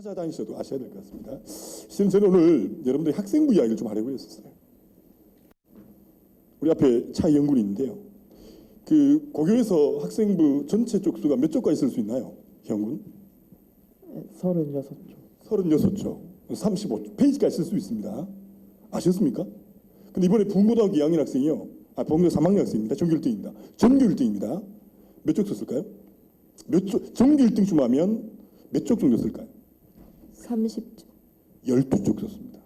찾아다니셔도 아셔야 될 것 같습니다. 실은 저는 오늘 여러분들이 학생부 이야기를 좀 하려고 했었어요. 우리 앞에 차이영군이 있는데요. 그 고교에서 학생부 전체 쪽수가 몇 쪽까지 쓸 수 있나요? 형군? 36쪽. 36쪽. 35쪽. 페이지까지 쓸 수 있습니다. 아셨습니까? 근데 이번에 부흥고등학교 2학년 학생이요. 부흥고등학교 3학년 학생입니다. 전교 1등입니다. 전교 1등입니다. 몇 쪽 썼을까요? 몇 쪽, 전교 1등쯤 하면 몇 쪽 정도 쓸까요? 30쪽. 12쪽 썼습니다.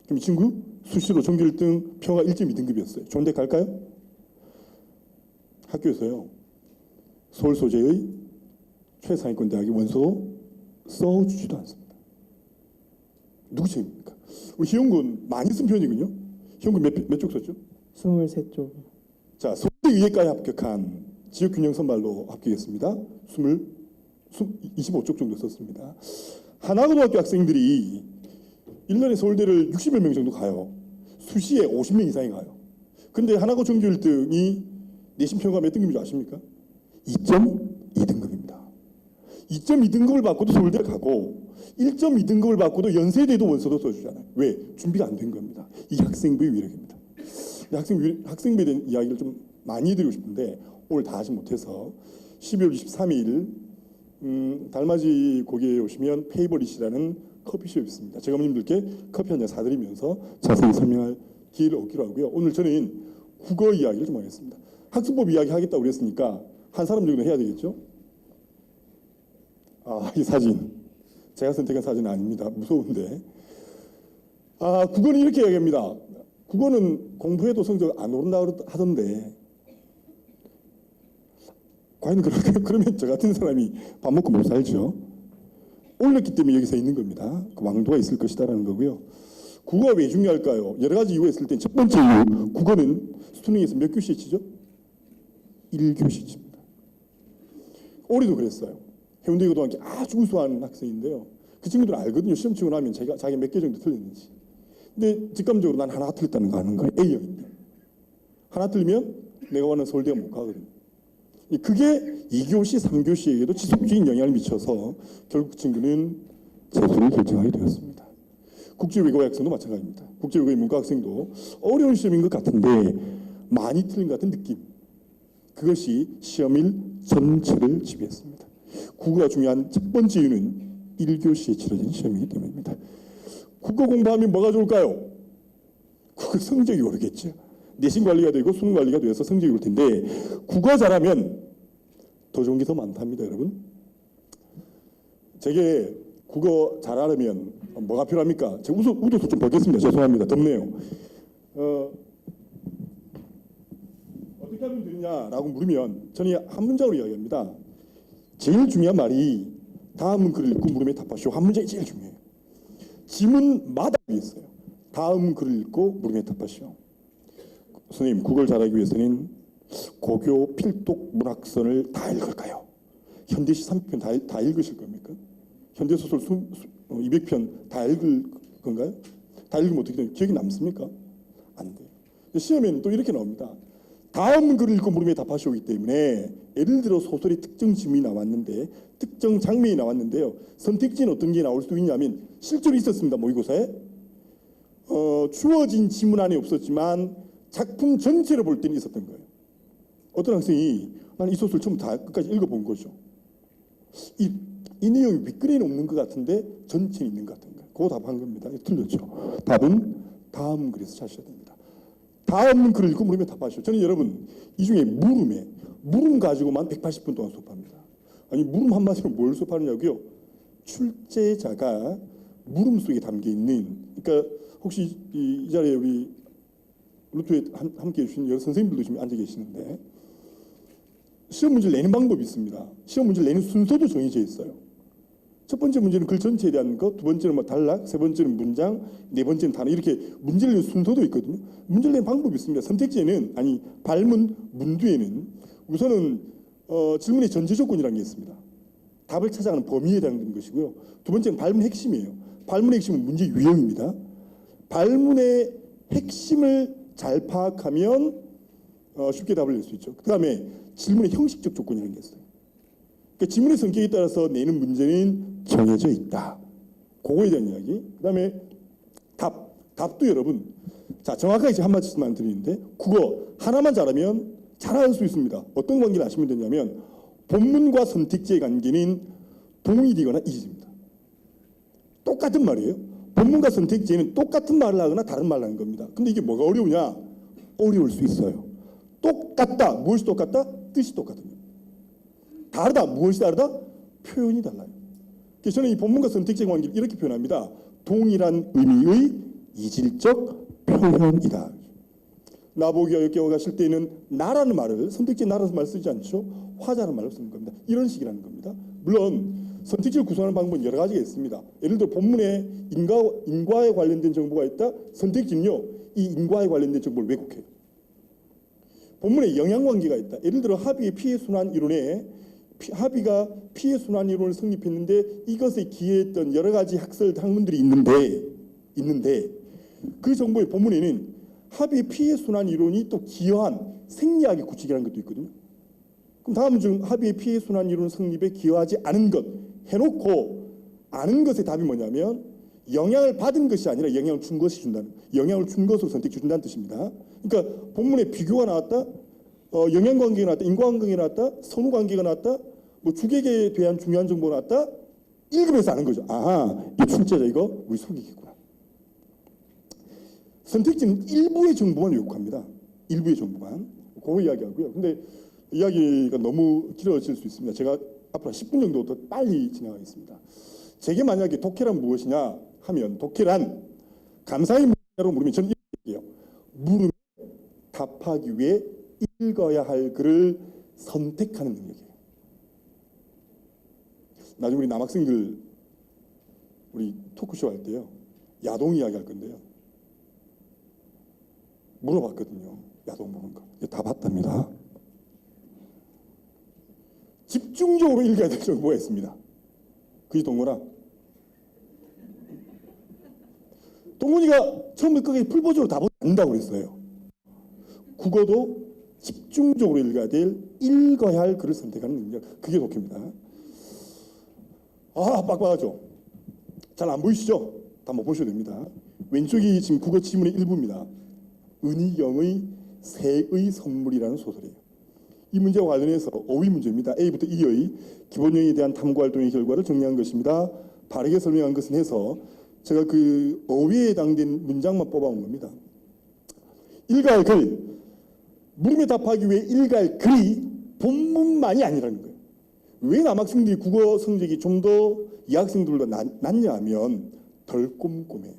그럼 이 친구 수시로 전교 1등 평가 1.2등급이었어요. 좋은 데 갈까요? 학교에서요. 서울 소재의 최상위권 대학의 원서 써주지도 않습니다. 누구 책임입니까? 우리 희용군 많이 쓴 편이군요. 희용군 몇 쪽 썼죠? 23쪽. 자, 서울대 의예과에 합격한 지역균형 선발로 합격했습니다. 25쪽 정도 썼습니다. 하나고등학교 학생들이 1년에 서울대를 60여 명 정도 가요. 수시에 50명 이상이 가요. 근데 하나고 전교 1등이 내신 평가 몇 등급인지 아십니까? 2.2등급입니다. 2.2등급을 받고도 서울대 가고 1.2등급을 받고도 연세대도 원서도 써주잖아요. 왜? 준비가 안 된 겁니다. 이게 학생부의 위력입니다. 학생부에 대한 이야기를 좀 많이 해드리고 싶은데 오늘 다 하지 못해서 12월 23일 달맞이 고개에 오시면 페이버릿이라는 커피숍이 있습니다. 제가 어머님들께 커피 한 잔 사드리면서 자세히 설명할 기회를 얻기로 하고요. 오늘 저는 국어 이야기를 좀 하겠습니다. 학습법 이야기 하겠다고 그랬으니까 한 사람 정도 해야 되겠죠? 이 사진. 제가 선택한 사진은 아닙니다. 무서운데. 국어는 이렇게 이야기합니다. 국어는 공부해도 성적 안 오른다고 하던데 과연 그러면 저 같은 사람이 밥 먹고 못 살죠. 올렸기 때문에 여기 서 있는 겁니다. 그 왕도가 있을 것이다라는 거고요. 국어가 왜 중요할까요? 여러 가지 이유가 있을 땐 첫 번째 이유, 국어는 수능에서 몇 교시에 치죠? 1교시 칩니다. 올해도 그랬어요. 해운대 고등학교 아주 우수한 학생인데요. 그 친구들은 알거든요. 시험 치고 나면 자기 몇 개 정도 틀렸는지. 근데 직감적으로 난 하나 틀렸다는 거 아는 거예요. A형인데. 하나 틀리면 내가 원하는 서울대가 못 가거든요. 그게 2교시, 3교시에게도 지속적인 영향을 미쳐서 결국 그 친구는 재수를 결정하게 되었습니다. 국제외국어 학생도 마찬가지입니다. 국제외국어 문과 학생도 어려운 시험인 것 같은데 많이 틀린 것 같은 느낌. 그것이 시험일 전체를 지배했습니다. 국어가 중요한 첫 번째 이유는 1교시에 치러진 시험이기 때문입니다. 국어 공부하면 뭐가 좋을까요? 국어 성적이 오르겠죠. 내신 관리가 되고 수능 관리가 되어서 성적이 올 텐데 국어 잘하면 더 좋은 게 더 많답니다, 여러분. 제게 국어 잘하려면 뭐가 필요합니까? 제가 우도도 좀 벗겠습니다. 죄송합니다. 덥네요. 어떻게 하면 되느냐라고 물으면 저는 한 문장으로 이야기합니다. 제일 중요한 말이 다음 글을 읽고 물음에 답하시오. 한 문장이 제일 중요해요. 지문마다 있어요. 다음 글을 읽고 물음에 답하시오. 선생님, 국어를 잘하기 위해서는 고교 필독 문학선을 다 읽을까요? 현대시 300편 다 읽으실 겁니까? 현대소설 200편 다 읽을 건가요? 다 읽으면 어떻게 돼요? 기억이 남습니까? 안 돼요. 시험에는 또 이렇게 나옵니다. 다음 글을 읽고 물음에 답하시오기 때문에 예를 들어 소설의 특정 지문이 나왔는데 특정 장면이 나왔는데요. 선택지는 어떤 게 나올 수 있냐면 실제로 있었습니다. 모의고사에. 주어진 지문 안에 없었지만 작품 전체를 볼 때는 있었던 거예요. 어떤 학생이 난 이 소설 처음 다 끝까지 읽어본 거죠. 이 내용이 윗글에는 없는 것 같은데 전체는 있는 것 같은 거예요. 그거 답한 겁니다. 틀렸죠. 답은 다음 글에서 찾으셔야 됩니다. 다음 글을 읽고 물음에 답하시오. 저는 여러분 이 중에 물음 가지고만 180분 동안 수업합니다. 아니 물음 한마디로 뭘 수업하느냐고요? 출제자가 물음 속에 담겨 있는, 그러니까 혹시 이 자리에 우리 루트에 함께 해주신 여러 선생님들도 지금 앉아 계시는데 시험 문제를 내는 방법이 있습니다. 시험 문제를 내는 순서도 정해져 있어요. 첫 번째 문제는 글 전체에 대한 것, 두 번째는 단락, 세 번째는 문장, 네 번째는 단어, 이렇게 문제를 내는 순서도 있거든요. 문제를 내는 방법이 있습니다. 선택지에는, 발문, 문두에는 우선은 질문의 전제 조건이라는 게 있습니다. 답을 찾아가는 범위에 해당되는 것이고요. 두 번째는 발문 핵심이에요. 발문의 핵심은 문제 유형입니다. 발문의 핵심을 잘 파악하면 쉽게 답을 낼 수 있죠. 그 다음에 질문의 형식적 조건이라는 게 있어요. 그러니까 지문의 성격에 따라서 내는 문제는 정해져 있다. 그거에 대한 이야기. 그다음에 답도 여러분, 자 정확하게 지금 한 말씀만 드리는데 국어 하나만 잘하면 잘할 수 있습니다. 어떤 관계를 아시면 되냐면 본문과 선택지의 관계는 동일이거나 이질입니다. 똑같은 말이에요. 본문과 선택지에는 똑같은 말을 하거나 다른 말을 하는 겁니다. 근데 이게 뭐가 어려우냐? 어려울 수 있어요. 똑같다. 무엇이 똑같다? 뜻이 똑같습니다. 다르다. 무엇이 다르다? 표현이 달라요. 그래서 저는 이 본문과 선택지의 관계를 이렇게 표현합니다. 동일한 의미의 이질적 표현이다. 나보기와 역겨워 가실 때는 나라는 말을 선택지 나라는 말을 쓰지 않죠. 화자라는 말을 쓰는 겁니다. 이런 식이라는 겁니다. 물론 선택지를 구성하는 방법은 여러 가지가 있습니다. 예를 들어 본문에 인과에 관련된 정보가 있다. 선택지는요. 이 인과에 관련된 정보를 왜곡해요. 본문에 영향관계가 있다. 예를 들어 합의의 피해순환 이론에 합의가 피해순환 이론을 성립했는데 이것에 기여했던 여러 가지 학문들이 있는데 그 정보의 본문에는 합의 피해순환 이론이 또 기여한 생리학의 구칙이라는 것도 있거든요. 그럼 다음은 좀 합의 피해순환 이론 성립에 기여하지 않은 것 해놓고 아는 것의 답이 뭐냐면 영향을 받은 것이 아니라 영향을 준 것이 준다는, 영향을 준 것으로 선택해 준다는 뜻입니다. 그러니까 본문에 비교가 나왔다, 영향관계가 나왔다, 인과관계가 나왔다, 선후관계가 나왔다, 뭐 주객에 대한 중요한 정보가 나왔다. 읽으면서 아는 거죠. 아하, 이 출제자 이거 우리 속이겠구나. 선택지는 일부의 정보만 왜곡합니다. 일부의 정보만. 그거 이야기하고요. 근데 이야기가 너무 길어질 수 있습니다. 제가 앞으로 10분 정도 더 빨리 진행하겠습니다. 제게 만약에 독해란 무엇이냐 하면 독해란 감상이 무엇이냐고 물으면 저는 이렇게 얘기해요. 물으면 답하기 위해 읽어야 할 글을 선택하는 능력이에요. 나중에 우리 남학생들 우리 토크쇼 할 때요. 야동 이야기 할 건데요. 물어봤거든요. 야동 보는 거. 다 봤답니다. 집중적으로 읽어야 될 정보가 있습니다. 그게 동건아. 동건이가 처음부터 끝까지 풀버전으로 다 보지 않는다고 그랬어요. 국어도 집중적으로 읽어야 할 글을 선택하는 능력. 그게 독해입니다. 아, 빡빡하죠? 잘 안 보이시죠? 다 못 보셔도 됩니다. 왼쪽이 지금 국어 지문의 일부입니다. 은희경의 새의 선물이라는 소설이에요. 이 문제와 관련해서 어휘 문제입니다. A부터 E의 기본형에 대한 탐구활동의 결과를 정리한 것입니다. 바르게 설명한 것은 해서 제가 그 어휘에 해당된 문장만 뽑아온 겁니다. 읽어야 할 글, 물음에 답하기 위해 읽어야 할 글이 본문만이 아니라는 거예요. 왜 남학생들이 국어 성적이 좀 더 이학생들보다 낫냐 하면 덜 꼼꼼해요.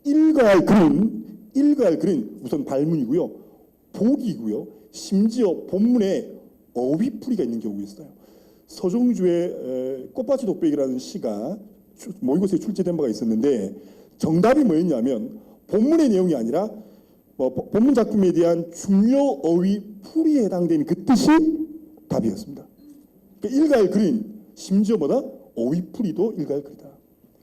읽어야 할 글은 우선 발문이고요. 보기고요. 심지어 본문에 어휘풀이가 있는 경우가 있어요. 서정주의 꽃밭이 독백이라는 시가 모의고사에 출제된 바가 있었는데 정답이 뭐였냐면 본문의 내용이 아니라 본문 작품에 대한 중요 어휘 풀이에 해당되는 그 뜻이 답이었습니다. 그러니까 읽어야 할 글은 심지어 어휘풀이도 읽어야 할 글이다.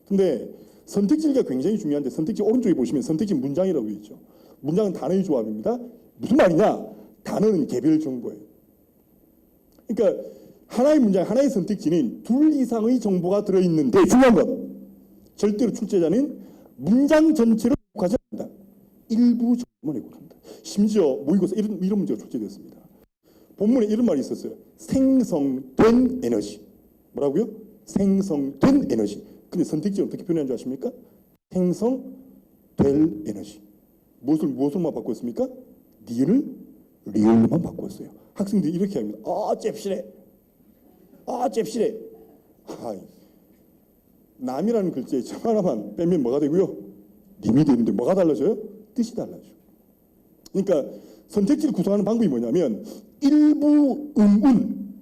근데 선택지가 굉장히 중요한데 선택지 오른쪽에 보시면 선택지 문장이라고 있죠. 문장은 단어의 조합입니다. 무슨 말이냐? 단어는 개별 정보예요. 그러니까 하나의 문장, 하나의 선택지는 둘 이상의 정보가 들어있는데 중요한 건 절대로 출제자는 문장 전체를 왜곡하지 않는다. 일부 정보만 왜곡한다. 심지어 모의고사 이런 문제가 출제됐습니다. 본문에 이런 말이 있었어요. 생성된 에너지. 뭐라고요? 생성된 에너지. 근데 선택지는 어떻게 표현한 줄 아십니까? 생성될 에너지. 무엇으로만 바꿨습니까? 니은을 리을로만 바꿨어요. 학생들이 이렇게 합니다. 잽시래. 남이라는 글자에 점 하나만 빼면 뭐가 되고요? 님이 되는데 뭐가 달라져요? 뜻이 달라져. 그러니까 선택지를 구성하는 방법이 뭐냐면 일부 음운,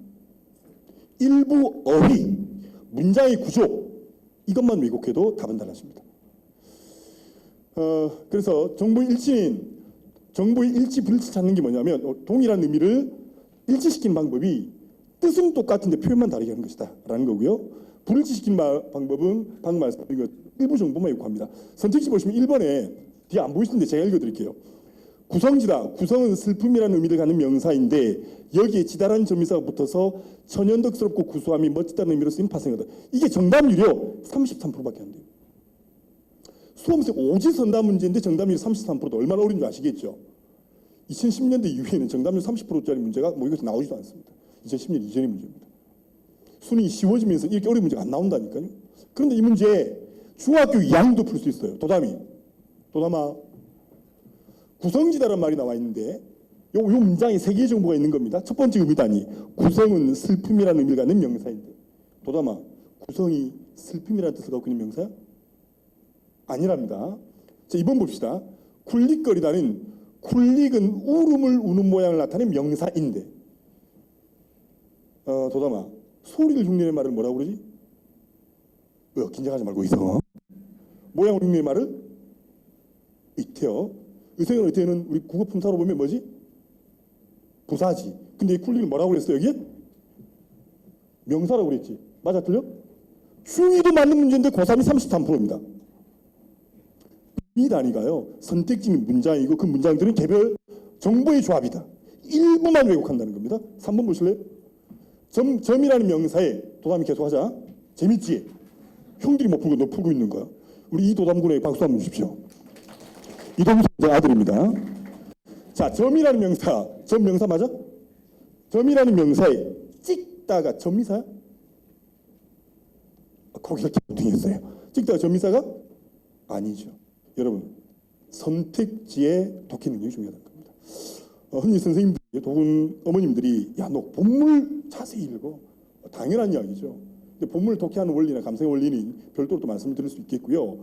일부 어휘, 문장의 구조 이것만 왜곡해도 답은 달라집니다. 그래서 정보의 일치 불일치 찾는 게 뭐냐면 동일한 의미를 일치시키는 방법이 뜻은 똑같은데 표현만 다르게 하는 것이다 라는 거고요. 불일치시키는 방법은 방금 말씀드린 것 일부 정보만 왜곡합니다. 선택지 보시면 1번에 뒤에 안 보이시는데 제가 읽어드릴게요. 구성지다. 구성은 슬픔이라는 의미를 갖는 명사인데 여기에 지다라는 점미사가 붙어서 천연덕스럽고 구수함이 멋지다는 의미로 쓰인 파생어다. 이게 정답률이요 33%밖에 안 돼요. 수험생 오지선다 문제인데 정답률이 33%도 얼마나 어려운 줄 아시겠죠? 2010년대 이후에는 정답률 30%짜리 문제가 뭐 이것이 나오지도 않습니다. 2010년 이전의 문제입니다. 수능이 쉬워지면서 이렇게 어려운 문제가 안 나온다니까요. 그런데 이 문제 중학교 2학년도 풀 수 있어요. 도담아 구성지다란 말이 나와 있는데 요 문장에 세 개의 정보가 있는 겁니다. 첫 번째 의미단이 구성은 슬픔이라는 의미를 갖는 명사인데 도담아 구성이 슬픔이라는 뜻을 갖고 있는 명사야? 아니랍니다. 자, 2번 봅시다. 쿨릭거리다는 쿨릭은 울음을 우는 모양을 나타내는 명사인데 도담아 소리를 흉내내는 말을 뭐라고 그러지? 긴장하지 말고 있어. 모양을 흉내내는 말을 의태어. 의생은 의태어는 우리 국어 품사로 보면 뭐지? 부사지. 근데 이 쿨릭은 뭐라고 그랬어 여기에? 명사라고 그랬지. 맞아 틀려? 중2도 맞는 문제인데 고3이 33%입니다. 이 단위가요 선택적인 문장이고 그 문장들은 개별 정보의 조합이다. 일부만 왜곡한다는 겁니다. 3번 보실래요? 점이라는 명사에 도담이 계속하자. 재밌지? 형들이 못 풀고 너 풀고 있는 거야. 우리 이 도담군에게 박수 한번 주십시오. 이동수 아들입니다. 자, 점이라는 명사, 점 명사 맞아? 점이라는 명사에 찍다가 점미사야? 거기서 갸우뚱했어요. 찍다가 점미사가 아니죠. 여러분 선택지의 독해 능력이 중요하다는 겁니다. 흔히 선생님들이 혹은 어머님들이 야 너 본물 자세히 읽어. 당연한 이야기죠. 근데 본문을 독해하는 원리나 감상의 원리는 별도로 또 말씀을 드릴 수 있겠고요.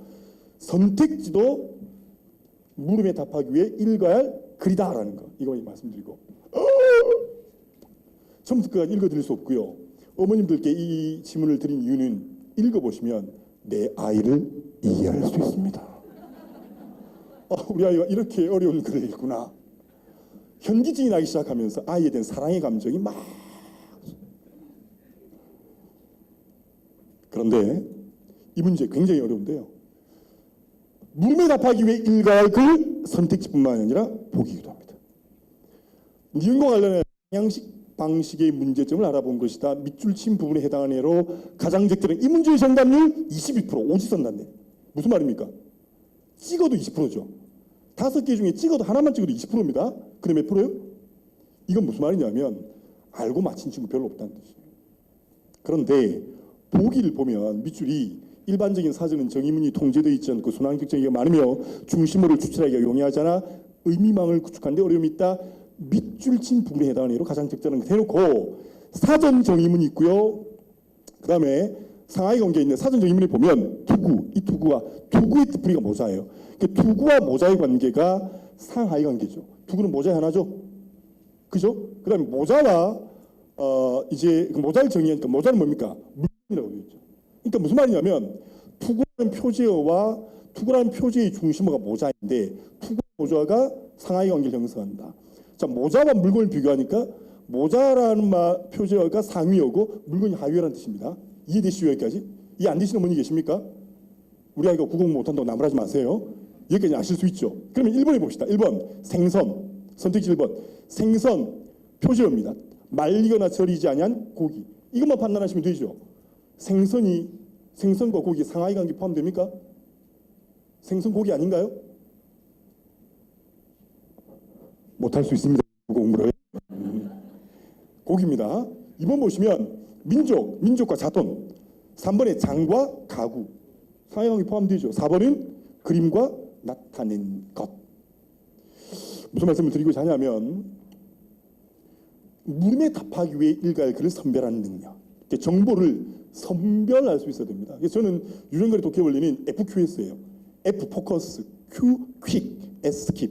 선택지도 물음에 답하기 위해 읽어야 할 글이다라는 거 이거 말씀드리고 처음부터 끝까지 읽어드릴 수 없고요. 어머님들께 이 질문을 드린 이유는 읽어보시면 내 아이를 이해할 수 있습니다. 우리 아이가 이렇게 어려운 글을 읽구나. 현기증이 나기 시작하면서 아이에 대한 사랑의 감정이 막 그런데 이 문제 굉장히 어려운데요. 물음에 답하기 위해 읽어야 할 글 선택지뿐만 아니라 보기이기도 합니다. 니은과 관련해 양식 방식의 문제점을 알아본 것이다. 밑줄 친 부분에 해당하는 예로 가장 적절한 이 문제의 정답률 22% 오지선단네. 무슨 말입니까? 찍어도 20%죠. 5개 중에 찍어도 하나만 찍어도 20%입니다. 근데 몇 프로요? 이건 무슨 말이냐면 알고 맞힌 친구 별로 없다는 뜻이에요. 그런데 보기를 보면 밑줄이 일반적인 사전은 정의문이 통제되어 있지 않고 순환격정이가 많으며 중심어를 추출하기가 용이하잖아. 의미망을 구축하는 데 어려움이 있다. 밑줄 친 부분에 해당하는 예로 가장 적절한 거 해놓고 사전 정의문이 있고요. 그 다음에 상하이 관계에 있는 사전 정의문에 보면 투구, 이 투구와 투구의 뜻풀이가 모자예요. 그 투구와 모자의 관계가 상하이 관계죠. 투구는 모자 하나죠. 그죠? 그 다음에 모자와 이제 그 모자를 정의하니까 모자는 뭡니까? 물건이라고 되어 있죠. 그러니까 무슨 말이냐면 투구라는 표제어와 투구라는 표제의 중심어가 모자인데 투구 모자가 상하이 관계를 형성한다. 자, 모자와 물건을 비교하니까 모자라는 표제어가 상위어고 물건이 하위어라는 뜻입니다. 이해되시죠 여기까지? 이해 안 되시는 분이 계십니까? 우리 아이가 국어 못한다고 나무라지 마세요. 여기까지 아실 수 있죠. 그러면 1번에 봅시다. 1번 생선 선택지 1번 생선 표제어입니다. 말리거나 절이지 아니한 고기 이것만 판단하시면 되죠. 생선과 고기 상하이 관계 포함됩니까? 생선 고기 아닌가요? 못할 수 있습니다. 공부를 고기입니다. 2번 보시면 민족과 자돈 3번에 장과 가구 상하이 관계 포함되죠. 4번은 그림과 나타낸 것. 무슨 말씀을 드리고자 하냐면 물음에 답하기 위해 읽어야 할 글을 선별하는 능력. 정보를 선별할 수 있어야 됩니다. 그래서 저는 유전거리 독해 원리는 FQS예요. F 포커스, Q 퀵, S 스킵.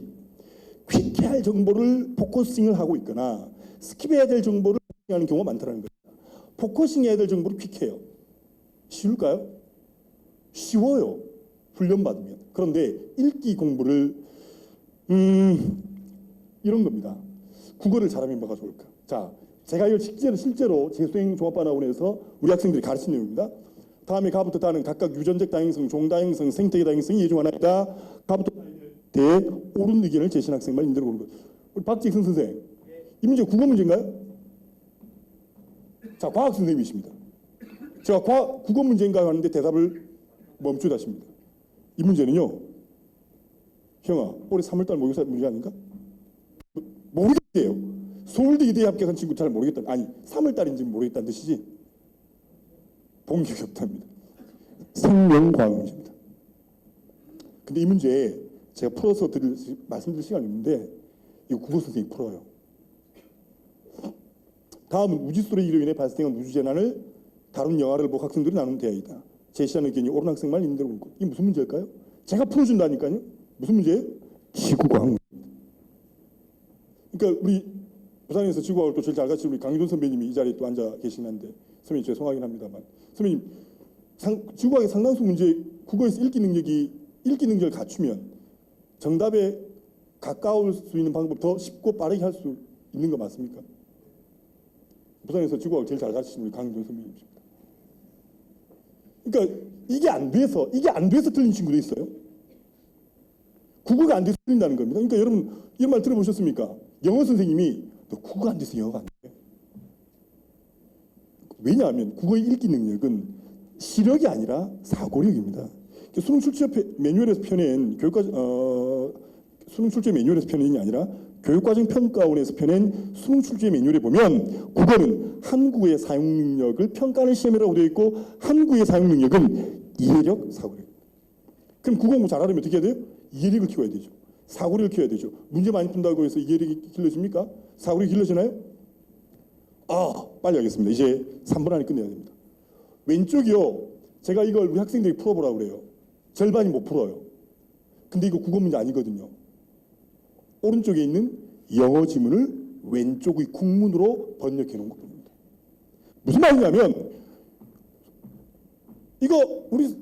퀵해야 할 정보를 포커싱을 하고 있거나 스킵해야 될 정보를 포커싱하는 경우가 많다는 거예요. 포커싱해야 될 정보를 퀵해요. 쉬울까요? 쉬워요. 훈련받으면. 그런데 읽기 공부를 이런 겁니다. 국어를 잘하면 뭐가 좋을까? 자, 제가 이걸 실제로 재수행 종합반학원에서 우리 학생들이 가르친 내용입니다. 다음에 가부터 따는 각각 유전적 다양성, 종다양성, 생태계 다양성이 예중 하나이다. 가부터 대해 옳은 의견을 제시한 학생만 임대로 보는 것. 우리 박직승 선생, 이 문제 국어 문제인가요? 자, 과학 선생님이십니다. 제가 국어 문제인가요 하는데 대답을 멈추다 하십니다. 이 문제는요, 형아, 올해 3월달 모의고사 문제 아닌가? 모르겠대요. 서울대 의대에 합격한 친구 잘 모르겠다. 아니, 3월달인지 모르겠다는 뜻이지. 본 적이 없답니다. 생명과학 문제입니다. 근데 이 문제 제가 풀어서 말씀드릴 시간이 없는데 이거 국어 선생님이 풀어요. 다음은 우주소리 이로 인해 발생한 우주재난을 다룬 영화를 보고 학생들이 나눈 대화이다. 제시하는 의견이 옳은 학생만 있는 대로 옳고. 이게 무슨 문제일까요? 제가 풀어준다니까요. 무슨 문제예요? 지구과학. 그러니까 우리 부산에서 지구과학을 또 제일 잘 가르치는 우리 강희돈 선배님이 이 자리에 또 앉아 계시는데 선배님 죄송하긴 합니다만 선배님 지구과학의 상당수 문제 국어에서 읽기 능력을 갖추면 정답에 가까울 수 있는 방법 더 쉽고 빠르게 할 수 있는 거 맞습니까? 부산에서 지구과학을 제일 잘 가르치는 우리 강희돈 선배님이십니다. 그러니까 이게 안 돼서 틀린 친구도 있어요. 국어가 안 돼서 틀린다는 겁니다. 그러니까 여러분 이런 말 들어보셨습니까? 영어 선생님이 너 국어가 안 돼서 영어가 안 돼. 왜냐하면 국어의 읽기 능력은 시력이 아니라 사고력입니다. 수능 출제 매뉴얼에서 펴낸 수능 출제 매뉴얼에서 펴낸이 아니라 교육과정 평가원에서 펴낸 수능 출제 매뉴얼에 보면 국어는 한국어의 사용 능력을 평가하는 시험이라고 되어 있고 한국어의 사용 능력은 이해력, 사고력. 그럼 국어 공부 잘하려면 어떻게 해야 돼요? 이해력을 키워야 되죠. 사고력을 키워야 되죠. 문제 많이 푼다고 해서 이해력이 길러집니까? 사고력이 길러지나요? 빨리 하겠습니다. 이제 3분 안에 끝내야 됩니다. 왼쪽이요. 제가 이걸 우리 학생들이 풀어보라고 그래요. 절반이 못 풀어요. 근데 이거 국어 문제 아니거든요. 오른쪽에 있는 영어 지문을 왼쪽의 국문으로 번역해 놓은 겁니다. 무슨 말이냐면 이거 우리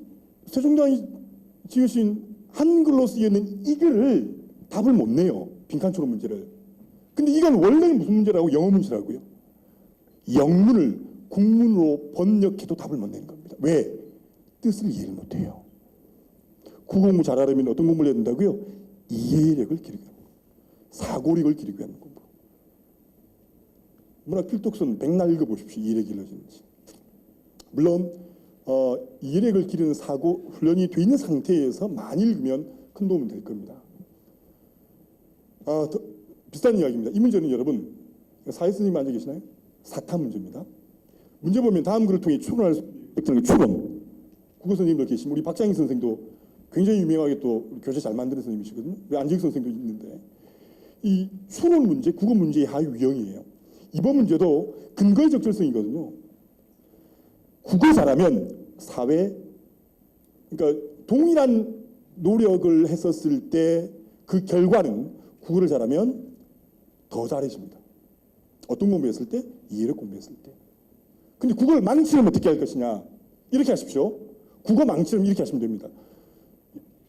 세종대왕이 지으신 한글로 쓰여있는 이 글을 답을 못 내요. 빈칸초록 문제를. 근데 이건 원래는 무슨 문제라고? 영어 문제라고요. 영문을 국문으로 번역해도 답을 못 내는 겁니다. 왜? 뜻을 이해를 못해요. 국어 공부 잘하려면 어떤 공부를 해야 된다고요? 이해력을 기르게 하는 거예요. 사고력을 기르게 하는 공부. 문학 필독서는 백날 읽어보십시오. 이해력이 길러지는지. 물론 이해력을 기르는 사고 훈련이 돼 있는 상태에서 많이 읽으면 큰 도움이 될 겁니다. 더 비슷한 이야기입니다. 이 문제는 여러분 사회 선생님 앉아 계시나요? 사탐 문제입니다. 문제 보면 다음 글을 통해 추론할 수 있는 추론. 국어 선생님들 계시면 우리 박장희 선생도 굉장히 유명하게 또 교재 잘 만드는 선생님이시거든요. 안재익 선생도 있는데 이 추론 문제, 국어 문제의 하위 유형이에요. 이번 문제도 근거의 적절성이거든요. 국어 잘하면 사회, 그러니까 동일한 노력을 했었을 때 그 결과는 국어를 잘하면 더 잘해집니다. 어떤 공부했을 때? 이해력 공부했을 때. 근데 국어를 망치려면 어떻게 할 것이냐? 이렇게 하십시오. 국어 망치려면 이렇게 하시면 됩니다.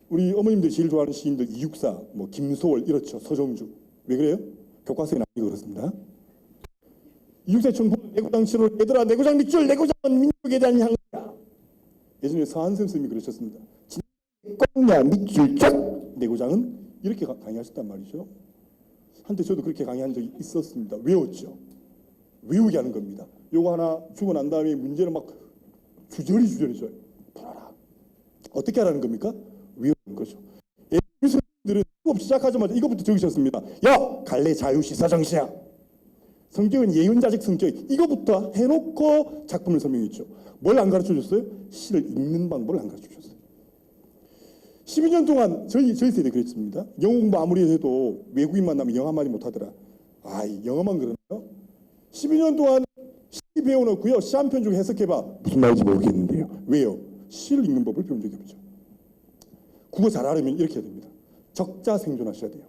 우리 어머님들이 제일 좋아하는 시인들 이육사, 뭐 김소월 이렇죠. 서정주. 왜 그래요? 교과서에 나오기 그렇습니다. 이육사 청포 내고장 치로 얘들아 내고장 밑줄 내고장은 민족에 대한 향이야. 예전에 서한샘 선생님이 그러셨습니다. 꽁냐 밑줄 쫙 내고장은 이렇게 강의하셨단 말이죠. 한때 저도 그렇게 강의한 적이 있었습니다. 외웠죠. 외우게 하는 겁니다. 요거 하나 주고 난 다음에 문제를 막 주저리 줘요. 풀어라. 어떻게 하라는 겁니까? 외우는 거죠. 선생님들은 수업 시작하자마자 이것부터 적으셨습니다. 야! 갈래 자유시사정시야. 성격은 예윤자직 성격. 이거부터 해놓고 작품을 설명했죠. 뭘 안 가르쳐줬어요? 시를 읽는 방법을 안 가르쳐줬어요. 12년 동안 저희 세대 그랬습니다. 영어 공부 아무리 해도 외국인 만나면 영어 한마디 못하더라. 영어만 그러나요? 12년 동안 시 배워놓고요. 시 한 편 중 해석해봐. 무슨 말인지 모르겠는데요. 왜요? 시를 읽는 법을 배운 적이 없죠. 국어 잘하려면 이렇게 해야 됩니다. 적자생존하셔야 돼요.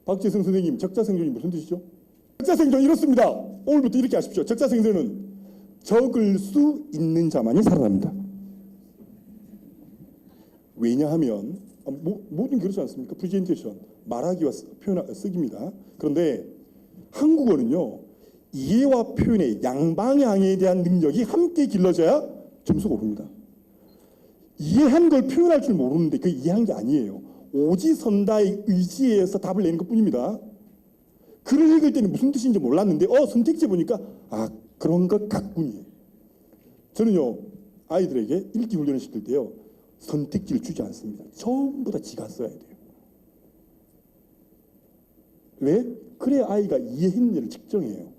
박재승 선생님, 적자생존이 무슨 뜻이죠? 적자생존 이렇습니다. 오늘부터 이렇게 하십시오. 적자생존은 적을 수 있는 자만이 살아납니다. 왜냐하면 모든 그렇지 않습니까? 프레젠테이션, 말하기와 쓰기입니다. 그런데 한국어는요. 이해와 표현의 양방향에 대한 능력이 함께 길러져야 점수가 오릅니다. 이해한 걸 표현할 줄 모르는데 그 이해한 게 아니에요. 오지선다의 의지에서 답을 내는 것뿐입니다. 글을 읽을 때는 무슨 뜻인지 몰랐는데 선택지 보니까 그런 것 같군요. 저는요 아이들에게 읽기 훈련을 시킬 때요 선택지를 주지 않습니다. 전부 다 지가 써야 돼요. 왜? 그래야 아이가 이해했느냐를 측정해요.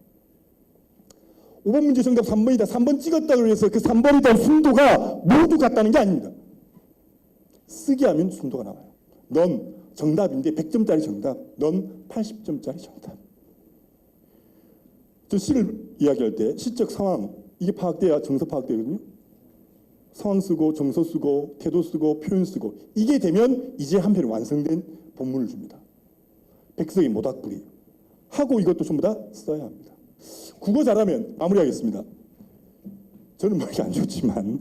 5번 문제 정답 3번이다. 3번 찍었다고 해서 그 3번에 대한 순도가 모두 같다는 게 아닙니다. 쓰기 하면 순도가 나와요. 넌 정답인데 100점짜리 정답, 넌 80점짜리 정답. 저 시를 이야기할 때 시적 상황 이게 파악돼야 정서 파악되거든요. 상황 쓰고 정서 쓰고 태도 쓰고 표현 쓰고 이게 되면 이제 한편 완성된 본문을 줍니다. 백석이 모닥불이 하고 이것도 전부 다 써야 합니다. 국어 잘하면 마무리하겠습니다. 저는 머리가 안 좋지만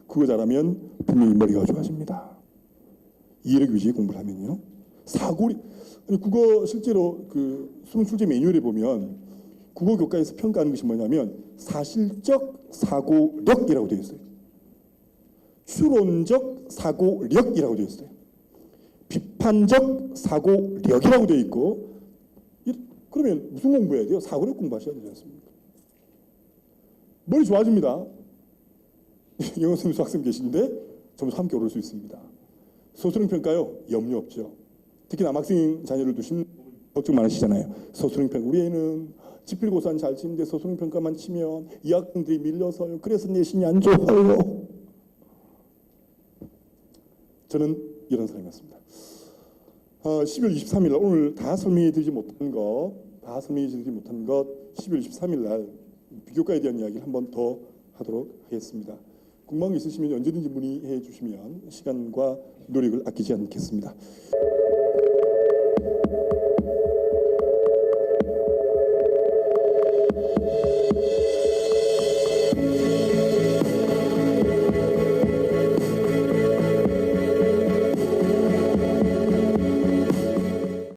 국어 잘하면 분명히 머리가 좋아집니다. 이해력 유지 공부를 하면요. 사고리 아니 국어 실제로 그 수능 출제 매뉴얼에 보면 국어 교과에서 평가하는 것이 뭐냐면 사실적 사고력이라고 되어 있어요. 추론적 사고력이라고 되어 있어요. 비판적 사고력이라고 되어 있고 그러면 무슨 공부해야 돼요? 사고력 공부하셔야 되지 않습니까? 머리 좋아집니다. 영어 선생님 수학생 계신데 점수 함께 오를 수 있습니다. 서술형 평가요 염려 없죠. 특히 남학생 자녀를 두신 걱정 많으시잖아요. 서술형 평가 우리 애는 지필고사는 잘 치는데 서술형 평가만 치면 이 학생들이 밀려서요. 그래서 내신이 안 좋아요. 저는 이런 사람이었습니다. 12월 23일 날 오늘 다 설명해 드리지 못한 것 12월 23일 날 비교과에 대한 이야기를 한 번 더 하도록 하겠습니다. 궁금한 게 있으시면 언제든지 문의해 주시면 시간과 노력을 아끼지 않겠습니다.